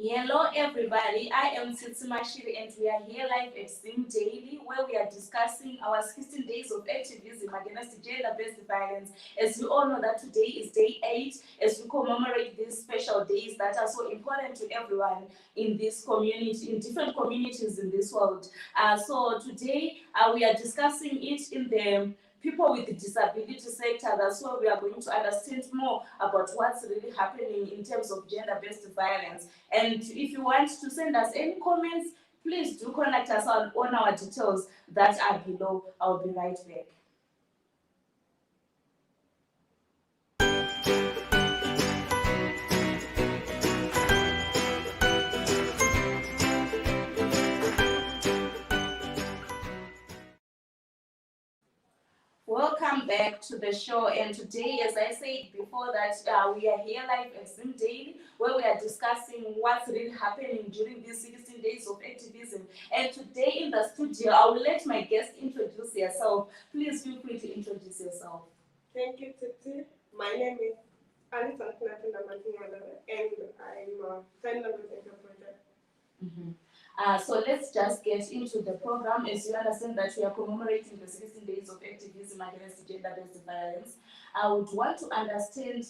Hello everybody, I am Tsitsi Mashiri and we are here live at Zim Daily where we are discussing our 16 days of activism against gender-based violence. As we all know that today is day 8 as we commemorate these special days that are so important to everyone in this community, in different communities in this world. So today we are discussing it in the people with the disability sector. That's why we are going to understand more about what's really happening in terms of gender-based violence. And if you want to send us any comments, please do contact us on our details that are below. I'll be right back. Welcome back to the show, and today, as I said before, that we are here live at Zim Daily where we are discussing what's really happening during these 16 days of activism. And today in the studio, I will let my guest introduce yourself. Please feel free to introduce yourself. Thank you, Tsitsi. My name is Tinotenda Matinyarare, and I'm a sign language interpreter. So let's just get into the program. As you understand that we are commemorating the 16 days of activism against gender-based violence, I would want to understand,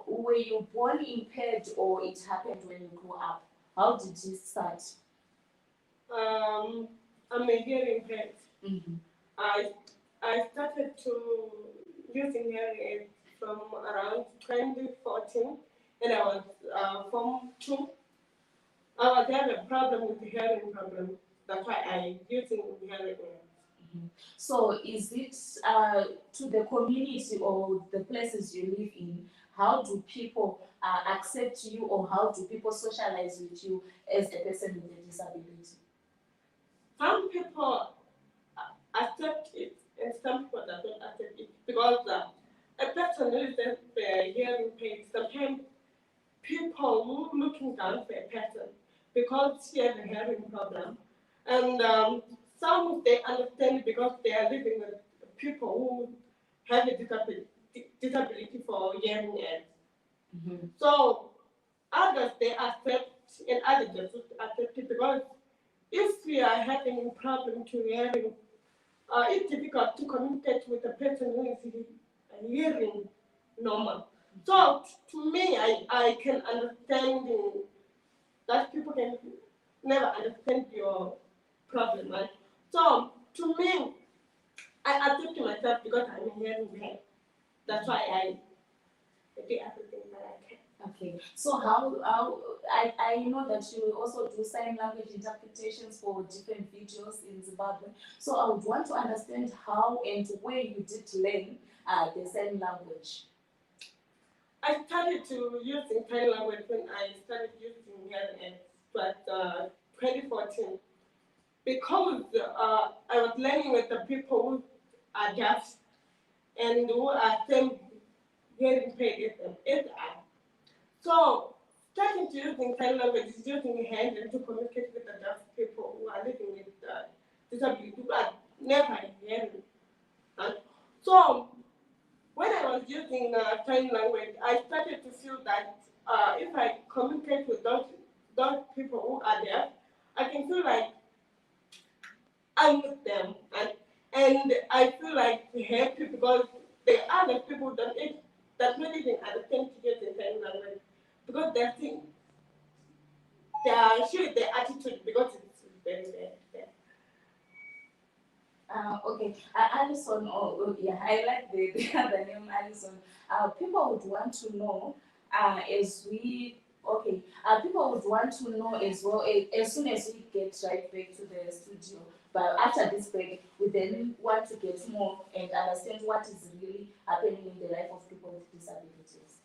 were you born impaired or it happened when you grew up? How did it start? I'm a hearing impaired. I started to using hearing aids from around 2014, and I was Form 2. I was having a problem with the hearing problem. That's why I using hearing aids. So is it to the community or the places you live in? How do people accept you, or how do people socialize with you as a person with a disability? Some people accept it, and some people don't accept it because a person who is a hearing impaired, sometimes people looking down for a person because she has a hearing problem, and some they understand because they are living with people who have a disability for hearing aids. So others they accept, and others don't accept it because if we are having a problem to hearing, it's difficult to communicate with a person who is hearing normal. So to me, I can understand that people can never understand your problem, right? So to me, I accept myself because I'm hearing impaired. That's why I do everything that I can. Okay, so how I know that you also do sign language interpretations for different videos in Zimbabwe. So I would want to understand how and where you did learn the sign language. I started to use sign language when I started using hearing aids, but 2014, because I was learning with the people who are deaf and who are same hearing impaired as I. So starting to using sign language is using hand and to communicate with the deaf people who are living with disability, who are never hearing. And so when I was using sign language, I started to feel that if I communicate with those people who are deaf, I can feel like I'm with them, and I feel like happy because the other people that not even understand to get the sign language because they think they are showing their attitude because it's very bad. Okay, Alison, yeah, I like the other name Alison. People would want to know people would want to know as well as soon as we get right back to the studio. But after this break, we then want to get more and understand what is really happening in the life of people with disabilities.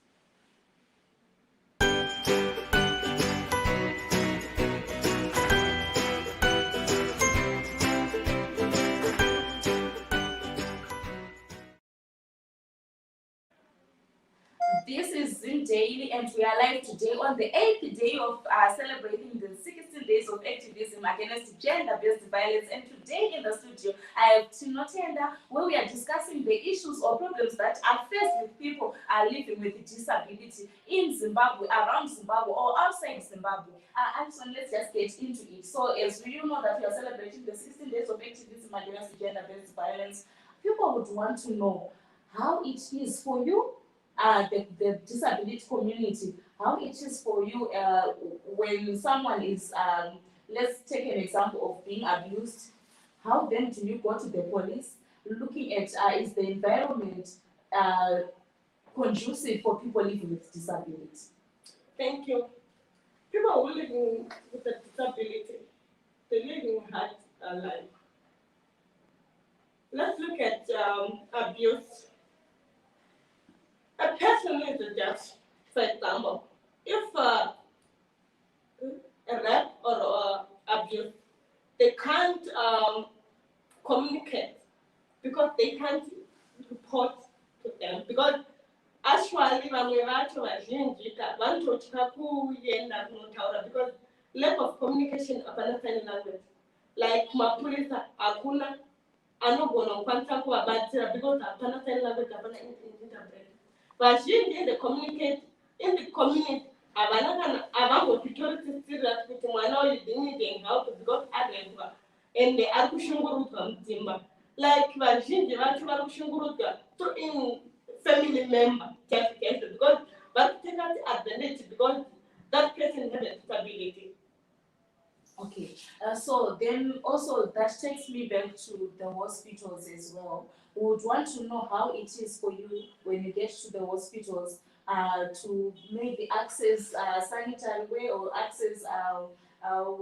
This is Zim Daily, and we are live today on the 8th day of celebrating the 16 16 days of activism against gender-based violence. And today in the studio, I have Tinotenda, where we are discussing the issues or problems that are faced with people living with disability in Zimbabwe, around Zimbabwe, or outside Zimbabwe. Alison, let's just get into it. So, as we all know that we are celebrating the 16 days of activism against gender-based violence, people would want to know how it is for you, the disability community, how it is for you when someone is, let's take an example of being abused. How then do you go to the police looking at is the environment conducive for people living with disability? Thank you. People who live with a disability, they live in hard life. Let's look at abuse. A person is a judge, for example. If a rape or abuse, they can't communicate because they can't report to them. Because actually, vamwe vacho vazhinji vanotya kuenda kunotaura because lack of communication apana sign language. Like mapurisa hakuna anogona kukwanisa kuvabatsira because apana sign language, apana interpreter. Vazhinji they communicate in the community. Havana kana havangozvitori serious kuti mwana uyu needing help because aremba ende ari kushungurudzwa mudzimba. Like vazhinji vacho vari kushungurudzwa through in family member justification because vari kuteka advantage because that person has a disability. Okay, so then also that takes me back to the hospitals as well. We would want to know how it is for you when you get to the hospitals to maybe access sanitary way or access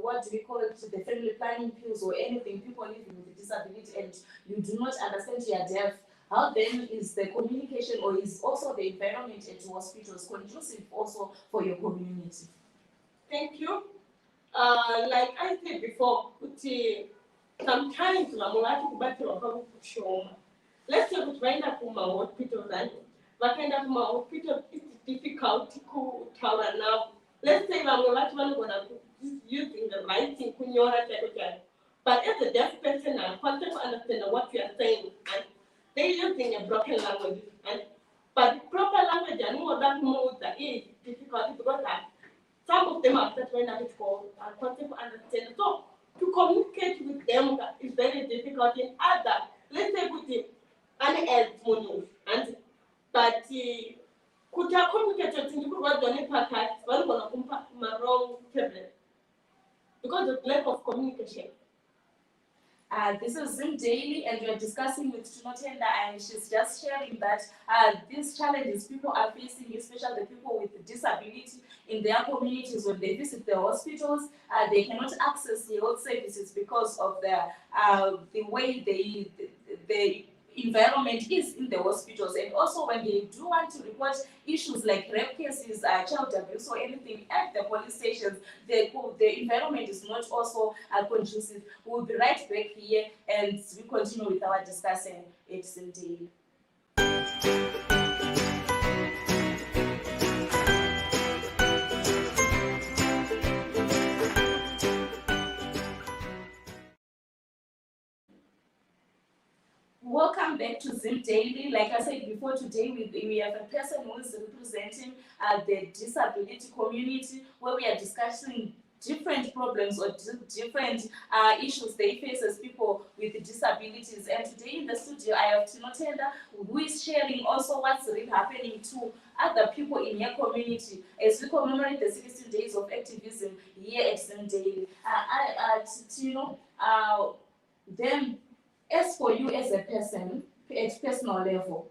what do we call it, the family planning pills or anything, people living with a disability and you do not understand you are deaf. How then is the communication or is also the environment at hospitals conducive also for your community? Thank you. Like I said before, sometimes let's say we find up from hospital and vakaenda hospital it's difficult to tell now. Let's say gonna using the writing kunyora chako. But as a deaf person, I want to understand what you are saying and they're using a broken language and but proper language and more that mode that is difficult because some of them are set when I go and want to understand. So to communicate with them is very difficult in other, let's say with the money and but could you communicate with what don't package one gonna my wrong tablet because of lack of communication. This is Zim Daily, and we are discussing with Tinotenda, and she's just sharing that these challenges people are facing, especially the people with disability in their communities when they visit the hospitals, they cannot access the health services because of the way the environment is in the hospitals, and also when they do want to report issues like rape cases, child abuse or anything at the police stations, the environment is not also conducive. We'll be right back here and we continue with our discussion. It's indeed. Welcome back to Zim Daily. Like I said before, today we have a person who is representing the disability community, where we are discussing different problems or different issues they face as people with disabilities. And today in the studio, I have Tinotenda, who is sharing also what's really happening to other people in your community as we commemorate the 16 days of activism here at Zim Daily. Tino, then, as for you as a person, at personal level,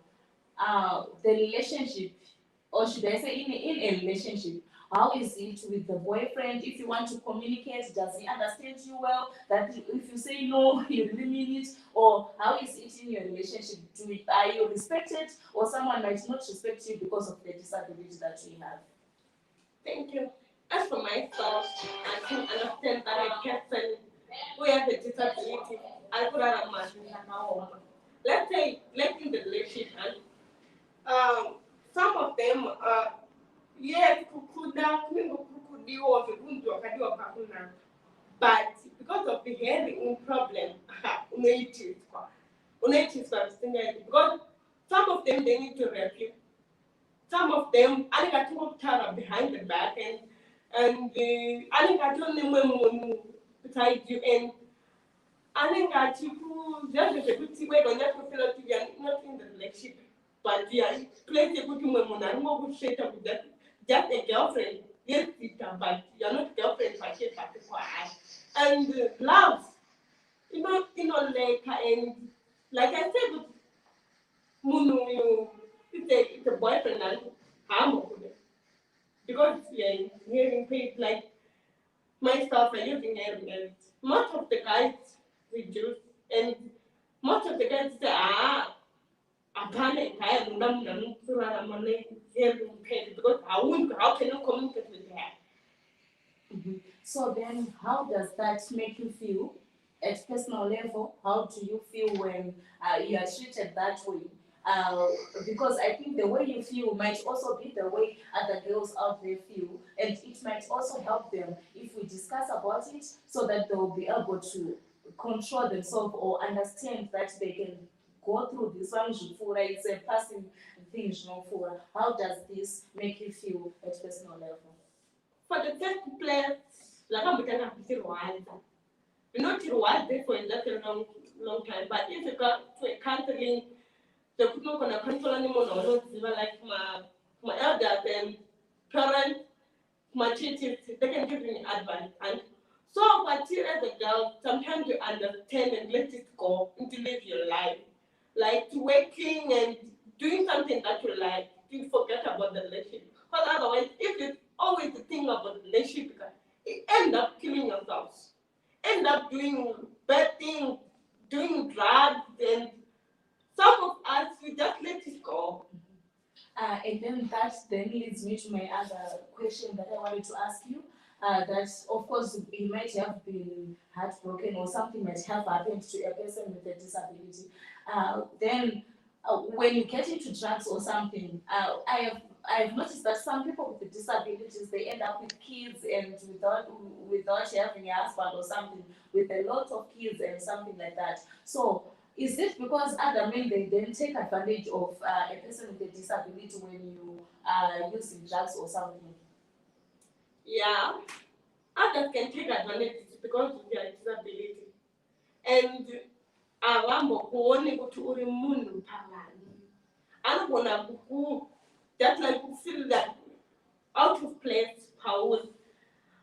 the relationship, or should I say in a relationship, how is it with the boyfriend? If you want to communicate, does he understand you well? That if you say no, you really mean it? Or how is it in your relationship? Are you respected, or someone might not respect you because of the disability that you have? Thank you. As for myself, I can understand that a person who has a disability, I could have a man in my home. Let's say, let's in the relationship, and some of them, yes, kukuda, kukudiwa, wakadiwa kakuna. But because of the hearing problem, because some of them they need to rap you. Some of them, I got to tara behind the back and I got to beside you and I got to just a good way on that feel to be not in the relationship. But yeah, place a good woman and more good shit up with that. Just a girlfriend, yes, but you're not girlfriend, but she's and love, like like I said, Munu, it's a boyfriend and harm because yeah, hearing paid like my stuff are using hearing and most of the guys reduce and most of the guys say apana kaya mundam na sura mane hearing paid because how can you communicate with her? So then, how does that make you feel at personal level? How do you feel when you are treated that way? Uh, because I think the way you feel might also be the way other girls out there feel, and it might also help them if we discuss about it so that they will be able to control themselves or understand that they can go through this one. It's a passing thing. How does this make you feel at personal level? For the first place, like I'm going to say Rwanda. You're not in Rwanda for a long time, but if you go to a counseling, they could not gonna control anymore. No, like my elders and parents, my teachers, they can give me advice. And so, but you as a girl, sometimes you understand and let it go and to live your life, like working and doing something that you like. You forget about the relationship. Because otherwise, if you always think about the relationship, you end up killing yourselves, end up doing bad things, doing drugs, and some of us we just let it go. And then that then leads me to my other question that I wanted to ask you. That of course you might have been heartbroken or something might have happened to a person with a disability. Then when you get into drugs or something, I've noticed that some people with disabilities they end up with kids and without having a husband or something with a lot of kids and something like that. So is it because other men they then take advantage of a person with a disability when you are using drugs or something? Yeah, others can take advantage because of their disability. And avambo kuone kuti uri munhu pavani. Anogona just like you feel that out of place pause.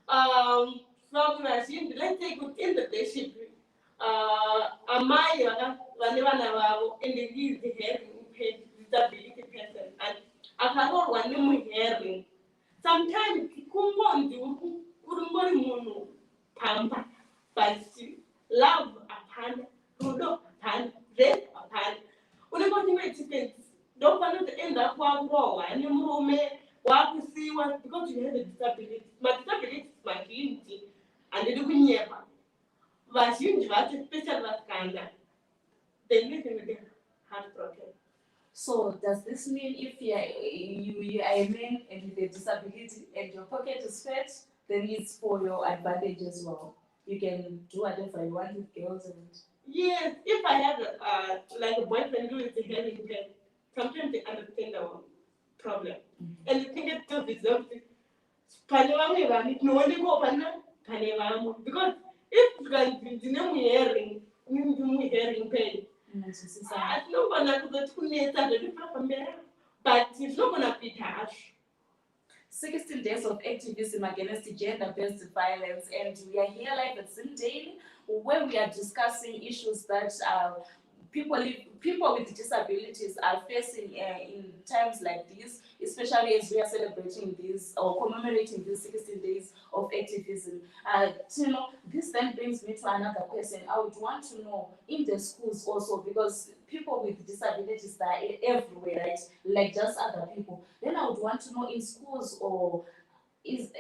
From machine, let's take it in the relationship. Amai vane vana vavo and he is the hearing disability person and akarorwa nemuhearing. Sometimes kungonzi uri munhu pamba but love apana, rudo apana, rest apana. Unenge uchine experience ndofanira kuti enda kwakurohwa nemurume wakusiiwa because you have a disability. Madisability mazhinji handidi kunyepa. Vazhinji vacho especially vasikana they live with the heartbroken. So does this mean if you are a man and with a disability and your pocket is fat, then it's for your advantage as well? You can do whatever you want with girls and Yes, if I have like a boyfriend who is hearing pain, sometimes they understand our problem. And you think it still deserves it. Because if you can deny hearing, you hearing pain. It's not gonna but it's not gonna be harsh. 16 days of activism against gender-based violence, and we are here live at Zim Daily, where we are discussing issues that people with disabilities are facing in times like this, especially as we are celebrating this or commemorating these 16 days of activism. This then brings me to another question. I would want to know in the schools also, because people with disabilities are everywhere, right? Like just other people. Then I would want to know in schools or is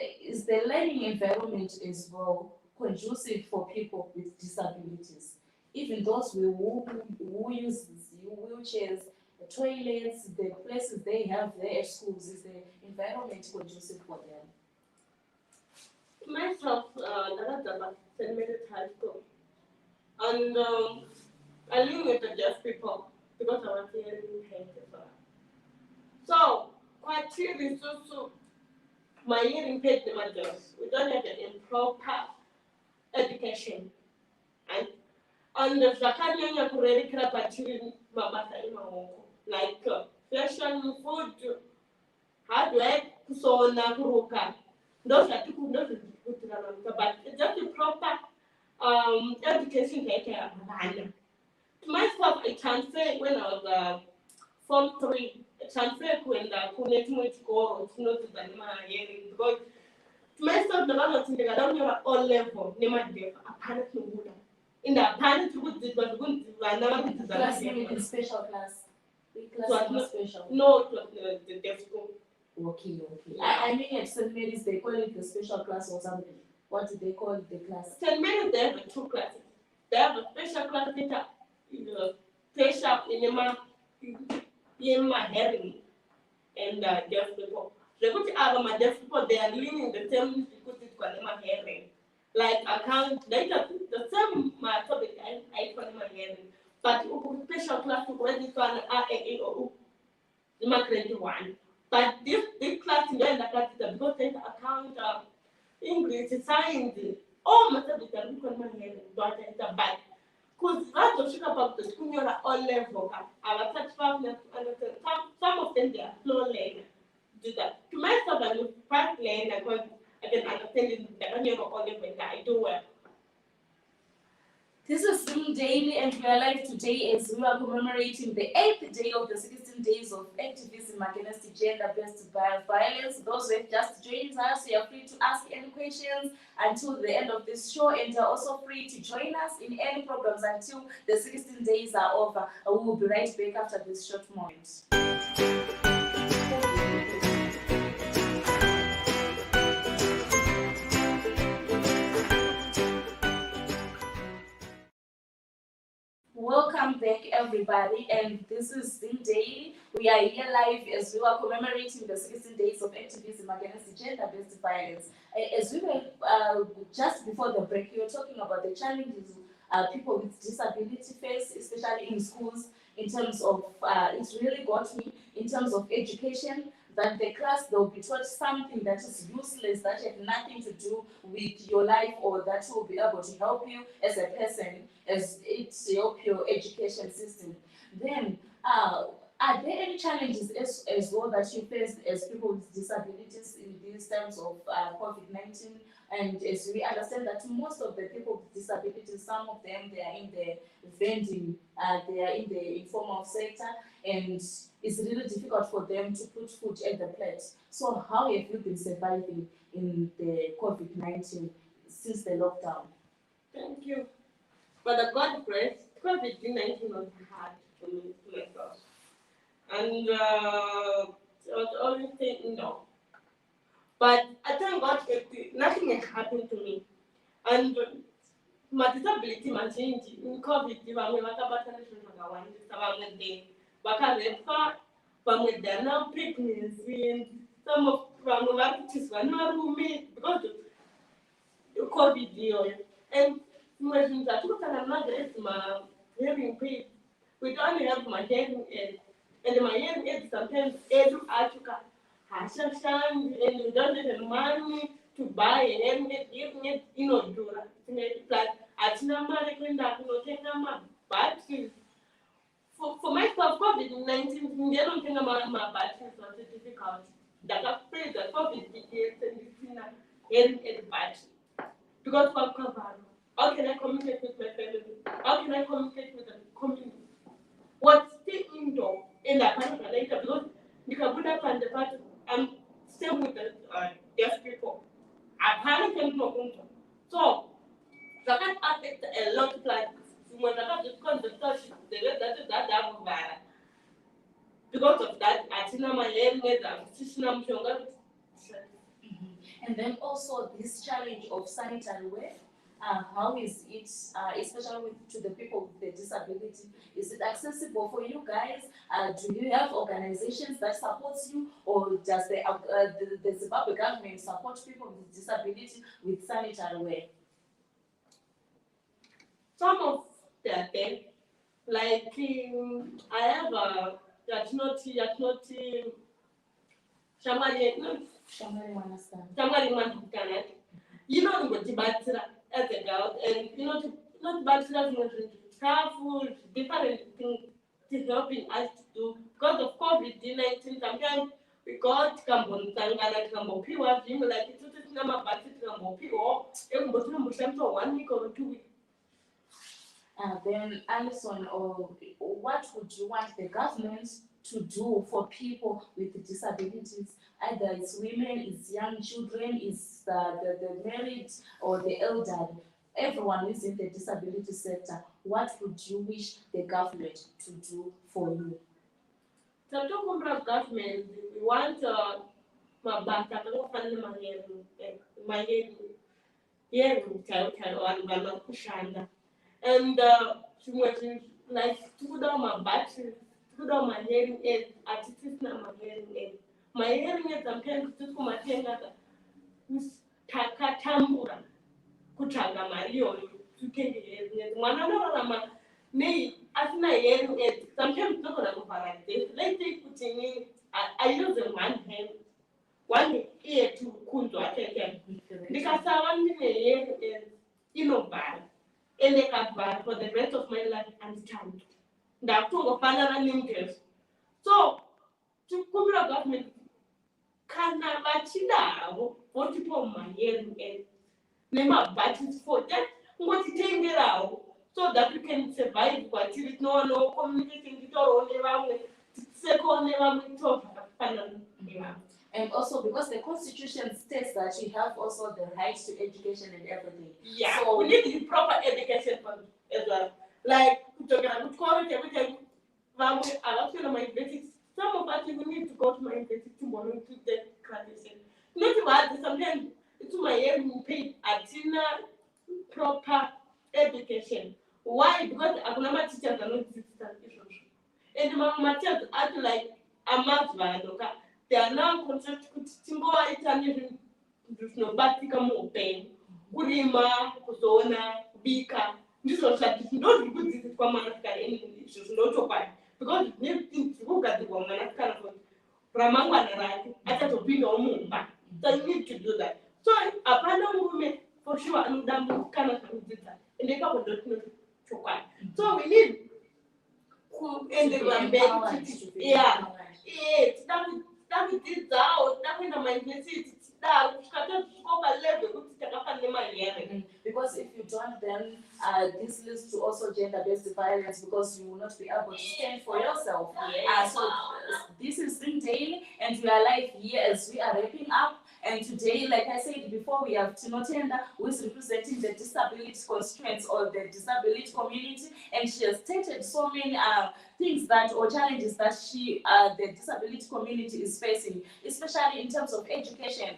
the learning environment as well conducive for people with disabilities? Even those who use wheelchairs, the toilets, the places they have there at schools, is the environment conducive for them? Myself, that's about St. Mary's High School. And I live with the deaf people because I was hearing impaired as well. So, quite serious, so my hearing impaired my deaf. We don't have an improper education. And the Zakanyanya Kureri Krapatiri Mabata Imawoko. Like fashion, food, hardware, so Nakuruka. Those are two good, but just the proper education take care of. To myself, I can say when I was Form 3, I can say when the Kuneti score to notice that I'm hearing because to myself, the one of the don't have all level, never give a panic no good. In the panic, you would but wouldn't never did Class in special class. So Class not special. no, it was the deaf school. Okay, okay. I mean at St. Mary's they call it the special class or something. What do they call it, the class? St. Mary's they have two classes. They have a special class teacher, special in my hearing and deaf people. The good are my deaf people, they are living the same difficulties for my hearing. Like account, they have the same my topic I for my hearing. But special class to register an RAA or grade 1. But this class in the class is because they account English, science, all my subjects are because my hearing, but it's a bad. Because that's what you about the school you're at all level. Our touch partners understand some of them they are slow learner. Do that. To myself, I'm a fast learner because I can understand it that you're all level that I do well. This is Zoom Daily, and we are live today as we are commemorating the 8th day of the 16 days of activism against gender-based violence. Those who have just joined us, you are free to ask any questions until the end of this show, and you are also free to join us in any programs until the 16 days are over. We will be right back after this short moment. Welcome back, everybody, and this is Zing Daily. We are here live as we are commemorating the 16 days of activism against gender-based violence. As we were just before the break, we were talking about the challenges people with disability face, especially in schools. In terms of, it's really got me in terms of education. That the class they'll be taught something that is useless, that has nothing to do with your life, or that will be able to help you as a person, as it help your education system. Then, are there any challenges as well that you face as people with disabilities in these times of COVID-19? And as we understand that most of the people with disabilities, some of them, they are in the vending, they are in the informal sector, and it's really difficult for them to put food at the plate. So how have you been surviving in the COVID-19 since the lockdown? Thank you. But the God grace, COVID-19 was hard for me to myself. And I was always saying no. But I thank God nothing has happened to me. And my disability my change in COVID, vamwe vakabatana zvinhu zvakawandisa vamwe vakarepa vamwe they're now pregnancy and some of vamwe vari kutizwa nevarume because of COVID iyoyo. And zvimwe zvinhu zvatirikutanga nazvo as hearing aid, we don't have my hearing aid, and my hearing aid sometimes edu achuka hashashandi, and we don't have the money to buy a hearing aid inodhura. Plus hatina mari kuenda kunotenga mabatteries. For myself, COVID-19 ndinotenga mabatteries was difficult. Ndakafree that COVID ndisina hearing aid battery because of cover. How can I communicate with my family? How can I communicate with the community? What's still indoor in the part later because Nikabuda and the part I'm still with the deaf people. I can't no control. So that can affect a lot of like when I just come the touch that because of that I think my head And then also this challenge of sanitary wear. How is it, especially to the people with the disability, is it accessible for you guys? Do you have organizations that supports you, or does the Zimbabwe government support people with disability with sanitary wear? Some of them, like I have a Shamari, no, Shamari Manhattan. You know what Tibatira as a girl, and not Batira, travel, different things to helping us to do because of COVID-19. Sometimes we got Cambon Tangana, Cambo Piwa, like it's number Batit Cambo Piwa, and Botum 1 week or 2 weeks. Then Alison, or what would you want the government to do for people with disabilities? Either it's women, it's young children, it's the married or the elderly. Everyone who is in the disability sector. What would you wish the government to do for you? So talking about government, we want my back, my and she was like to down my battery, to down my hearing aid, artists na my hearing aid. My hearing aid sometimes to my finger takatambura kutsvaga mari iyoyo tutenge hearing aid. Mwana anorarama nei asina hearing aid, sometimes togona kuvhara gesi. Let's say kuti I use one hand, one ear to kunzwa chete. Ndikasava ndine hearing aid inovhara. For the rest of my life and time. Ndakutongofana nemutezvo. So, tikumbira government kana vachidaro votipawo mahearing aid nemabudgets for that ngotitengerawo so that we can survive kwatiri tinoonawo communicating titaurawo nevamwe tisekewo nevamwe titawo zvakafanana nevamwe. And also because the constitution states that you have also the right to education and everything. Yeah, so we need proper education as well. Like, some of us we need to go to my university tomorrow to get graduation. Not about sometimes it's my hearing pay atina proper education. Why? Because Akunama teachers are not existent. And my teachers are like a month. They are now considered to go Italian batika mopen, Kurima, Kuzona, Bika. This was like not good this is issues, not so bad. Because you think to look at the woman at kind of Ramanga and I had to be no mumba. So you need to do that. So a panel woman for sure and damn kind of do that. And they come with not so bad. So we need who in the yeah. It's that we did out, that we might visit that because if you don't, then this leads to also gender-based violence because you will not be able to stand for yourself. So this is Stream Daily, and we are live here as we are wrapping up. And today, like I said before, we have Tinotenda, who is representing the disability constituents or the disability community, and she has stated so many things that or challenges that the disability community is facing, especially in terms of education.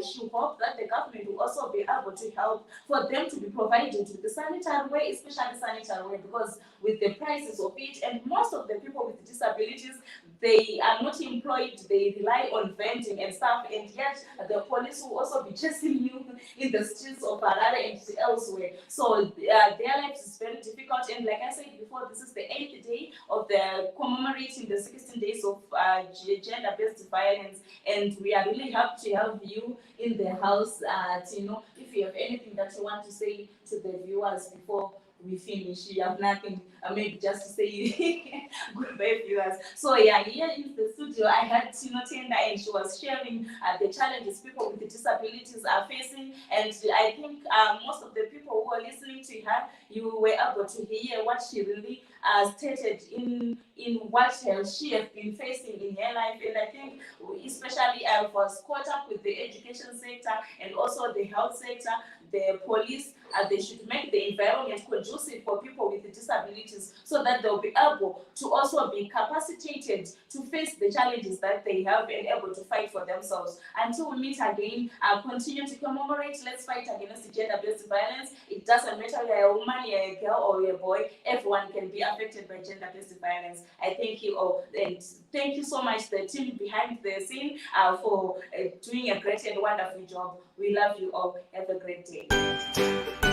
She hopes that the government will also be able to help for them to be provided with the sanitary way, especially sanitary way, because with the prices of it, and most of the people with disabilities, they are not employed, they rely on vending and stuff, and yet the police will also be chasing you in the streets of Harare and elsewhere. So their lives is very difficult, and like I said before, this is the 8th day of the commemorating the 16 days of gender-based violence, and we are really happy to have you in the house. Tino, if you have anything that you want to say to the viewers before we finish, you have nothing, maybe just to say goodbye, viewers. So yeah, here in the studio, I had Tinotenda, and she was sharing the challenges people with disabilities are facing, and I think most of the people who are listening to her, you were able to hear what she really stated in what she has been facing in her life. And I think especially I was caught up with the education sector and also the health sector. the police, they should make the environment conducive for people with disabilities so that they'll be able to also be capacitated to face the challenges that they have and able to fight for themselves. Until we meet again, continue to commemorate. Let's fight against gender-based violence. It doesn't matter whether you're a woman, you're a girl, or you're a boy. Everyone can be affected by gender-based violence. I thank you all, and thank you so much, the team behind the scene, for doing a great and wonderful job. We love you all. Have a great day.